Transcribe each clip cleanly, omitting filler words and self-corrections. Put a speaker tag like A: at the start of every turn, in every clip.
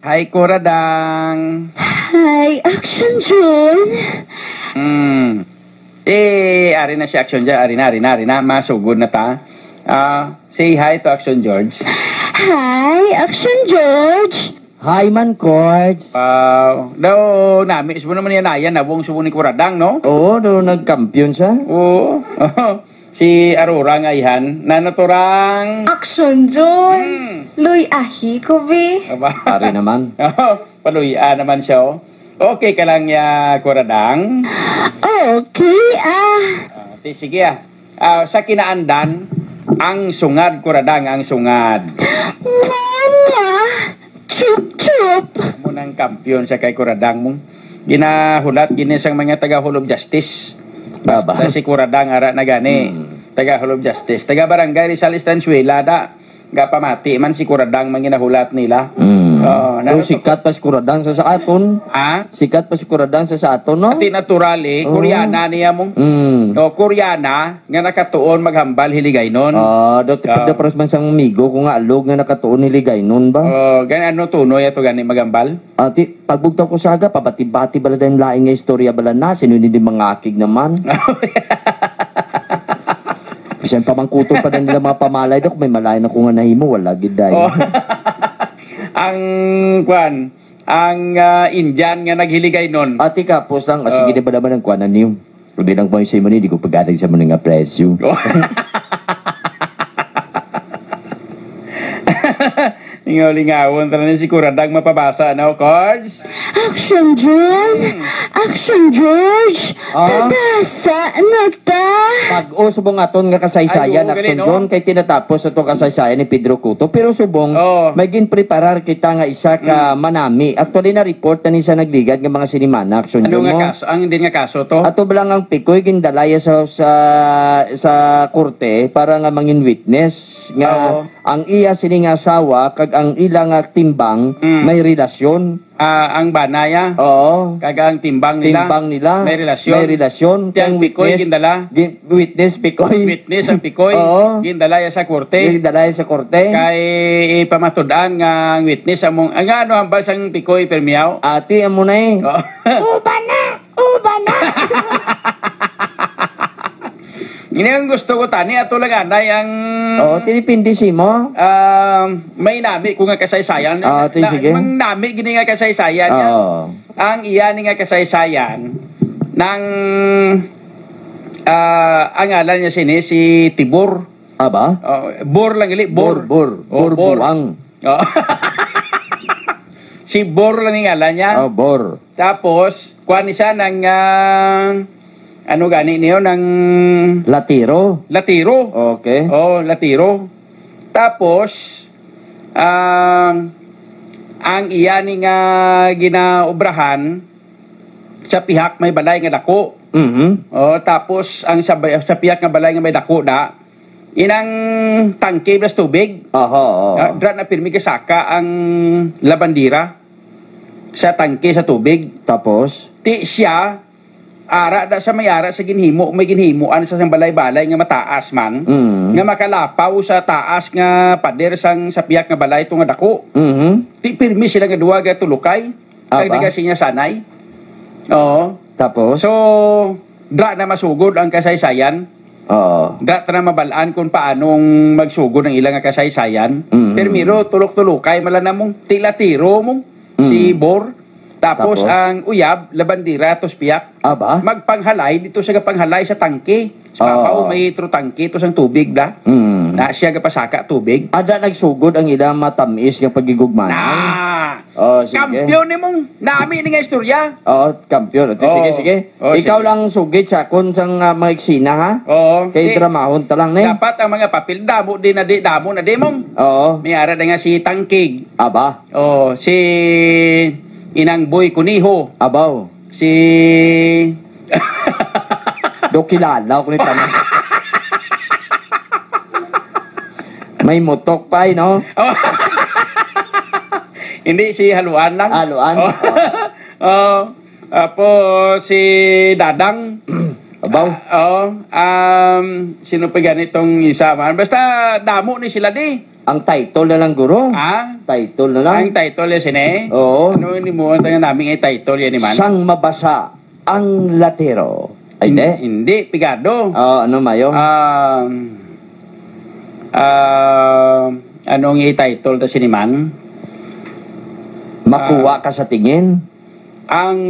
A: Hi, Kuradang.
B: Hi, Action Jun.
A: Ari na si Action dyan. Ari na. Masugod na ta. Say hi to Action George.
B: Hi, Action George.
C: Hi man, Cords.
A: Daw, nami. Subo naman yan ayan. Nabong subo ni Kuradang, no?
C: Oo, nagkampiyon siya.
A: Oo. Si Aurora nga ihan. Nanoturang...
B: Action Jun. Luy ahi ko, be.
A: Aba.
C: Pare naman.
A: Paluya naman siya, oh. Okay ka lang ya, Kuradang.
B: Okay,
A: Sige, sa kinaandan, ang sungad, Kuradang, ang sungad.
B: Mama, chup-chup.
A: Munang kampiyon sa kay Kuradang mong ginahulat, ginisang mga taga-Hulob Justice.
C: Baba.
A: Basta si Kuradang ara na gani. Taga-Hulob Justice. Taga-Barangay Rizal Estanzuela, ga pamati man si Kuradang man ginahulat nila.
C: Pero sikat pa si Kuradang sa aton. Sikat pa si Kuradang sa aton, no?
A: Ati naturally, Koreana niya mong. Koreana, nga nakatuon maghambal hiligay nun.
C: Dati pras man sang migo kung nga alog nga nakatuon hiligay nun ba?
A: Gani ano tunoy ato gani maghambal?
C: Ati, pagbugtaw ko saga, papati-bati bala tayong laing nga istorya bala na, sino hindi mga akig naman. Bisan pa mangkutol pa nila mga pamalay dok, may malay na kung nga nahimo, wala giday.
A: Ang Indian nga naghiligay nun.
C: Ati ka, posang, sige na ba naman ang kuwanan niyo? Kung di lang po yung sa mo ni, di ko pag-adag sa mo nga presyo.
A: Lingaw-lingawon talaga si Kuradang mapabasa, no, Cards?
B: Action Jun. Action George. Pabasa na ta.
C: Pag-o subong aton nga kasaysayan, Action John, kay tinatapos ito kasaysayan ni Pedro Cotto. Pero subong, may ginpreparar kita nga isa ka manami. Actually, na-report na ni sa nagligad ng mga sinimana, Action John mo.
A: Ang hindi nga kaso to?
C: Ato ba lang ang pikoy, gindalaya sa korte para nga mangin witness nga ang iya sining asawa kag ang ilang timbang may relasyon.
A: Ang banaya?
C: Oo.
A: Kag ang timbang nila? May relasyon?
C: May relasyon.
A: Ang pikoy, gindala?
C: Witness, pikoy.
A: Witness, ang pikoy? Gindalaya sa korte?
C: Gindalaya sa korte?
A: Kay ipamatudan nga ang witness among, ano ang basang pikoy permiyaw?
C: Ati, amo na eh.
B: Uba na.
A: Ini ang gusto ko tani ato lang anay ang
C: tinipindi si mo.
A: May nami kung nga kasaysayan.
C: Sige.
A: Mang nami gini nga kasaysayan yan. Ang iya ni nga kasaysayan ng ang ngalan niya si Tibor.
C: Aba?
A: Bor lang gali. Bor
C: buwang.
A: Si Bor lang yung ngalan niya.
C: Bor.
A: Tapos kuan siya ng ano gani niyo ng
C: Latiro.
A: Okay. Latiro. Tapos ang iya ni nga ginaobrahan sa pihak may balay nga dako. Tapos ang sa pihak nga balay nga may dako inang tangke blas tubig. Dra na pirmi kasaka ang labandira sa tangke sa tubig.
C: Tapos
A: ti siya ara sa may-ara sa may ginhimuan sa balay-balay nga mataas man nga makalapaw sa taas nga pader sang sa piyak nga balay ito nga dako. Ti pirmi sila nga duwa nga tulukay kay di kasi niya sanay.
C: Tapos
A: so dra na masugod ang kasaysayan. Dra na mabalaan kung paanong magsugod ang ilang nga kasaysayan. Permiro tulok-tulukay mala namong tila-tiro mong si Bor. Tapos ang uyab, labandira, tos piyak. Magpanghalay, dito siya panghalay sa tangke. Sa mapaw, may tangke, tos ang tubig na siya pasaka tubig.
C: Ada nagsugod ang ilang matamis ng pagigugman.
A: Kampiyon ni mong nami ni nga istorya.
C: Kampiyon. Sige. Ikaw lang sugid sa kung sang mga eksina ha? Kay dramahon ta lang na.
A: Dapat ang mga papel, damo na di mong. May ara na nga si Tangkig. Si Inang Boy Kuniho.
C: Abaw.
A: Si
C: kilala ko nito. May mutok pa no?
A: Hindi, si Haluan lang.
C: Haluan?
A: Tapos si Dadang.
C: Abaw?
A: Sino pa ganitong isa man. Basta damo ni sila di.
C: Ang title na lang, guro. Title na lang.
A: Ang title yan sine?
C: Oo.
A: Ano ni mo ang namin ay title yan man?
C: Sang mabasa ang latero. Ay,
A: Hindi, pigado.
C: Ano mayo?
A: Anong i-title ta siniman?
C: Makuha ka sa tingin.
A: Ang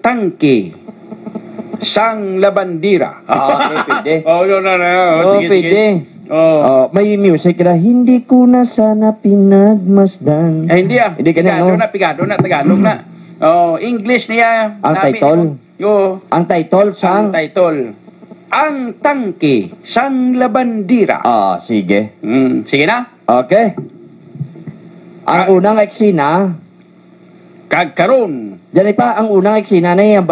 A: tangke sang labandira.
C: Okay, pwede.
A: Sige,
C: pwede.
A: Oh.
C: May music na, hindi ko na sana pinagmasdan.
A: Hindi
C: Hindi ka na, no?
A: Pigado na, Tagalog na. English niya.
C: Ang title? Ang title sang?
A: Ang title. Ang tangke sang labandira.
C: Sige.
A: Sige na.
C: Okay. Ang unang eksena,
A: kagkaroon.
C: Diyan pa, ang unang eksena na yan,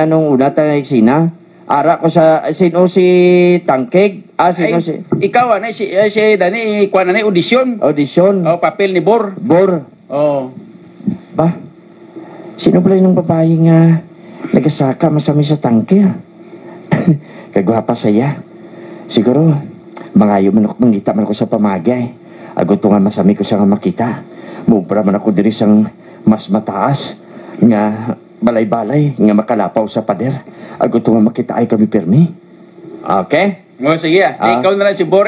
C: anong una tayong eksena? Ara ko sa, sino si Tangkeg? Sino si?
A: Ikaw, si Dani, kuha na audition.
C: Audition?
A: Papel ni Bor.
C: Bor? Ba? Sino pala yung babae nga nagasaka masami sa tangke? Kagwapa saya. Siguro, mangayo man ako, mangita man ako sa pamagay. Agot nga masami ko siya nga makita. Mubra man ako diri sang mas mataas nga balay-balay nga makalapaw sa pader. Agot nga makita ay kami permi. Okay?
A: Sige ikaw na lang si Bor.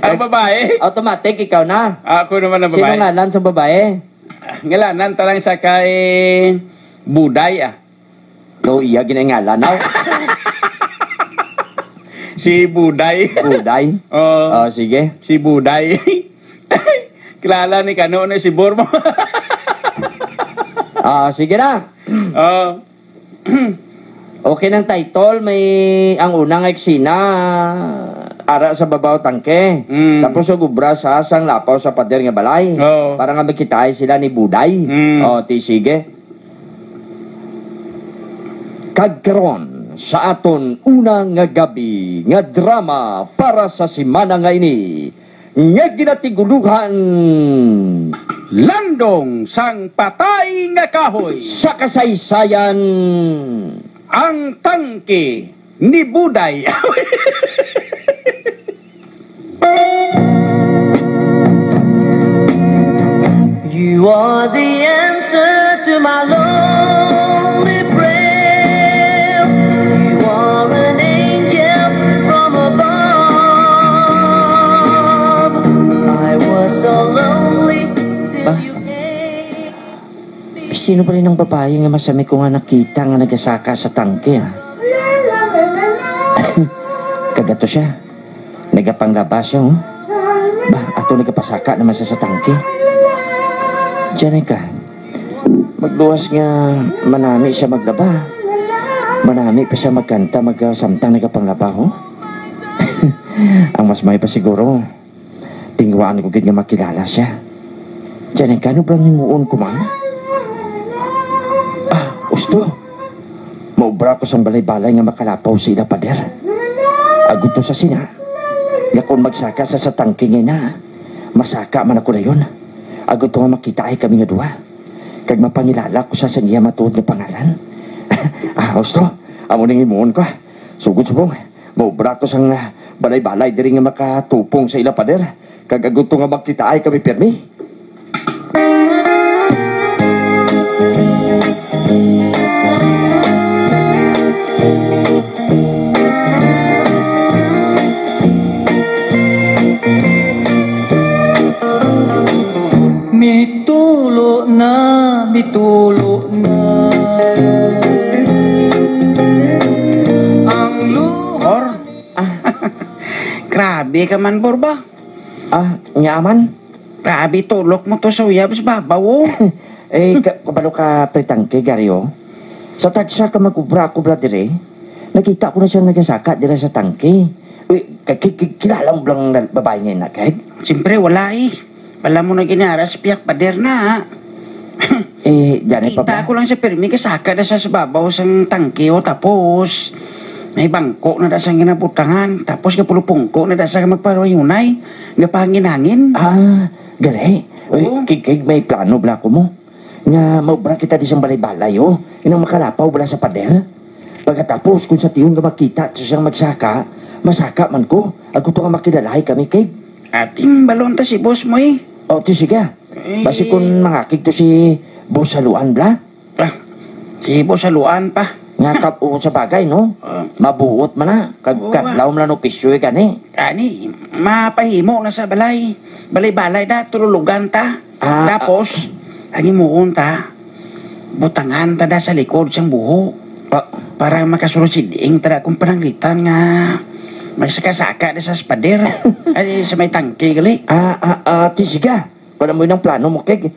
A: Ang babae?
C: Automatic, ikaw na.
A: Ako naman ang babae.
C: Sino ngalan sa babae?
A: Ngalanan talang sa kay Buday
C: Iya, ginangalan na.
A: Si Buday.
C: Buday? Sige.
A: Si Buday. Kilala ni Kano na si Bor mo.
C: Sige na. Okay ng title, may ang unang eksena ara sa babaw tangke. Tapos gubra sa asang lapaw sa pader nga balay. Para nga magkitaay sila ni Buday. Sige. Kagkaron sa aton unang nga gabi nga drama para sa simana nga ini nga ginatiguluhan
A: Landong sang patay nga kahoy
C: sa kasaysayan
A: ang tangke ni Buday.
D: You are the answer to my lonely prayer. You are an angel from above. I was so lonely till you came.
C: Sino pa rin ang babae nga masami ko nga nakita nga nagasaka sa tangke Kagato siya. Nagapanglabas siya ato nagapasaka naman sa tangke. Diyan ka. Magluwas nga manami siya maglaba. Manami pa siya magkanta, magsamtang nagapanglaba Ang mas may pa siguro, tingwaan ko nga makilala siya. Diyan ka, ano bang himuon ko man? Usto. Maubra ko sa balay-balay nga makalapaw sa ila pader. Agud to sa sina. Nga kung magsaka sa tangke nga na, masaka man ako na yun. Agud to nga makita ay kami nga duwa. Kag mapangilala ko sa iya matuod na pangalan. Usto. Amo nang himuon ko. Sugod subong. Maubra ko sa balay-balay diri nga makatupong sa ila pader. Kag agud to nga makita ay kami permi.
D: Mitulo na ang luha.
A: Grabe ka man, Bor ba?
C: Nyaman?
A: Grabe, tulok mo to sa uyab sa babaw.
C: Kabalo ka pretangke, Garyo. Sa tagsa ka magkubra-kubra dire, nakita ko na siyang nagasaka dire sa tangke. Kilala mo lang babae niya na, kahit?
A: Siyempre, wala Wala mo na ginaras, piyak pader na.
C: Diyan pa ba?
A: Kita ko lang sa permi, kasaka na sa babaw sang tangke tapos may bangko na da sang ginabutangan, tapos kapulupungko na da sang magparayunay, nga pangin-hangin.
C: Gali. Kikig may plano bla ko mo. Nga maubra kita di sang balay-balay, inang makalapaw bala sa pader. Pagkatapos kung sa tiyon nga makita sa siyang magsaka, masaka man ko. Ako to nga makidalahay kami kay.
A: Ating balon ta si boss mo eh.
C: O, ti sige. Basi kung mangakig to si Boss Haluan bla.
A: Ah, si boss haluan pa.
C: Nga kapo sa bagay, no? Mabuot man na. Kagkadlaw man na no pisyoy ka ni.
A: Kani, mapahimo na sa balay. Balay-balay da, tululugan ta. Tapos, ang imuon ta, butangan ta da sa likod siyang buho. Para makasulod si Ding tara kung pananglitan nga magsaka-saka da sa spader. Ay, sa may tangke gali.
C: Ti sige. Wala mo yun ang plano mo, keg.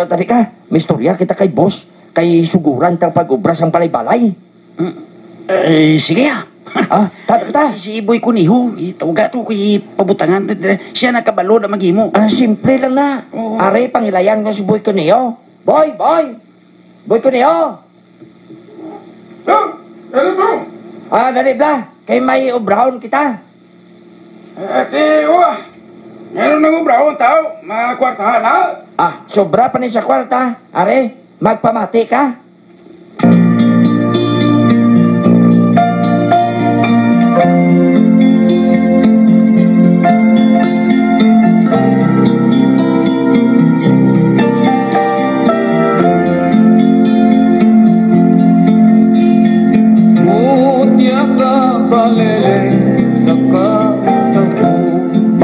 C: Tari ka, may istorya kita kay boss. Kay suguran tang pag-ubras ang balay-balay.
A: Sige ah.
C: Ta.
A: Si Iboy Kuniho, itawaga to kay pabutangan. Siya nakabalo na maghimo.
C: Simple lang na. Are, pangilayan ko si Boy Cuneo. Boy! Boy Cuneo!
A: Ano to?
C: Dali bla. Kay may obrahon kita.
A: Ate, meron nang ubrahon tao. Makwartahan na.
C: Sobra pa ni sa kwarta. Are, magpamati ka.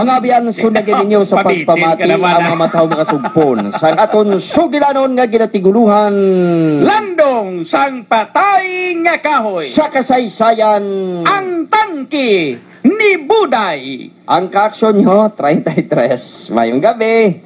C: Mga biyan, sunagin ninyo sa pagpamati ang mga mataw mga sugpon. Sa aton sugilanon nga ginatiguluhan.
A: Landong sang patay nga kahoy.
C: Sa kasaysayan.
A: Ang tangki ni Buday.
C: Ang kaaksyon nyo, 33. Mayong gabi.